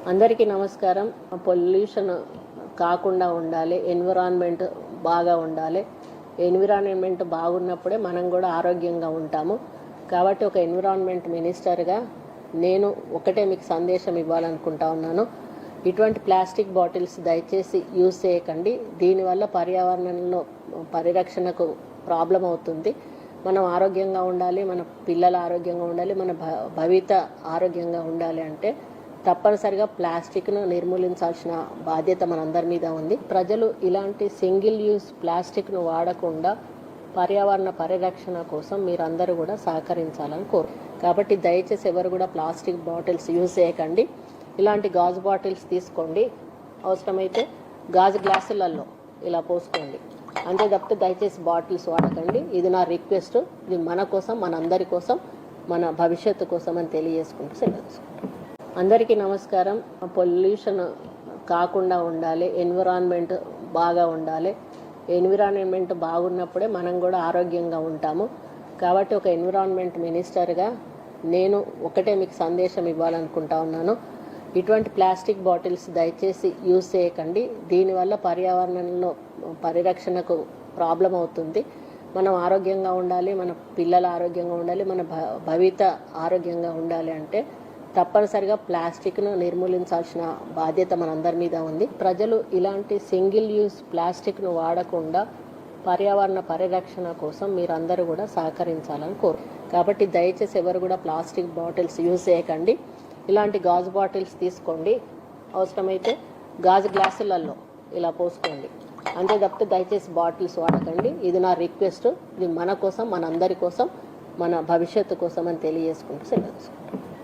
అందరికీ నమస్కారం. పొల్యూషన్ కాకుండా ఉండాలి, ఎన్విరాన్మెంట్ బాగా ఉండాలి. ఎన్విరాన్మెంట్ బాగున్నప్పుడే మనం కూడా ఆరోగ్యంగా ఉంటాము. కాబట్టి ఒక ఎన్విరాన్మెంట్ మినిస్టర్గా నేను ఒకటే మీకు సందేశం ఇవ్వాలనుకుంటా ఉన్నాను. ఇటువంటి ప్లాస్టిక్ బాటిల్స్ దయచేసి యూజ్ చేయకండి. దీనివల్ల పర్యావరణంలో పరిరక్షణకు ప్రాబ్లం అవుతుంది. మనం ఆరోగ్యంగా ఉండాలి, మన పిల్లలు ఆరోగ్యంగా ఉండాలి, మన భవిత ఆరోగ్యంగా ఉండాలి అంటే తప్పనిసరిగా ప్లాస్టిక్ను నిర్మూలించాల్సిన బాధ్యత మనందరి మీద ఉంది. ప్రజలు ఇలాంటి సింగిల్ యూజ్ ప్లాస్టిక్ను వాడకుండా పర్యావరణ పరిరక్షణ కోసం మీరందరూ కూడా సహకరించాలని కోరు. కాబట్టి దయచేసి ఎవరు కూడా ప్లాస్టిక్ బాటిల్స్ యూజ్ చేయకండి. ఇలాంటి గాజు బాటిల్స్ తీసుకోండి. అవసరమైతే గాజు గ్లాసులలో ఇలా పోసుకోండి. అంతే తప్పితే దయచేసి బాటిల్స్ వాడకండి. ఇది నా రిక్వెస్ట్. ఇది మన కోసం, మనందరి కోసం, మన భవిష్యత్తు కోసం అని తెలియజేసుకుంటూ సెలవు. అందరికీ నమస్కారం. పొల్యూషన్ కాకుండా ఉండాలి, ఎన్విరాన్మెంట్ బాగా ఉండాలి. ఎన్విరాన్మెంట్ బాగున్నప్పుడే మనం కూడా ఆరోగ్యంగా ఉంటాము. కాబట్టి ఒక ఎన్విరాన్మెంట్ మినిస్టర్గా నేను ఒకటే మీకు సందేశం ఇవ్వాలనుకుంటా ఉన్నాను. ఇటువంటి ప్లాస్టిక్ బాటిల్స్ దయచేసి యూజ్ చేయకండి. దీనివల్ల పర్యావరణంలో పరిరక్షణకు ప్రాబ్లం అవుతుంది. మనం ఆరోగ్యంగా ఉండాలి, మన పిల్లలు ఆరోగ్యంగా ఉండాలి, మన భవిత ఆరోగ్యంగా ఉండాలి అంటే తప్పనిసరిగా ప్లాస్టిక్ను నిర్మూలించాల్సిన బాధ్యత మనందరి మీద ఉంది. ప్రజలు ఇలాంటి సింగిల్ యూజ్ ప్లాస్టిక్ను వాడకుండా పర్యావరణ పరిరక్షణ కోసం మీరందరూ కూడా సహకరించాలని కోరు. కాబట్టి దయచేసి ఎవరు కూడా ప్లాస్టిక్ బాటిల్స్ యూజ్ చేయకండి. ఇలాంటి గాజు బాటిల్స్ తీసుకోండి. అవసరమైతే గాజు గ్లాసులలో ఇలా పోసుకోండి. అంతే తప్పితే దయచేసి బాటిల్స్ వాడకండి. ఇది నా రిక్వెస్ట్. ఇది మన కోసం, మనందరి కోసం, మన భవిష్యత్తు కోసం అని తెలియజేసుకుంటూ సెలవు.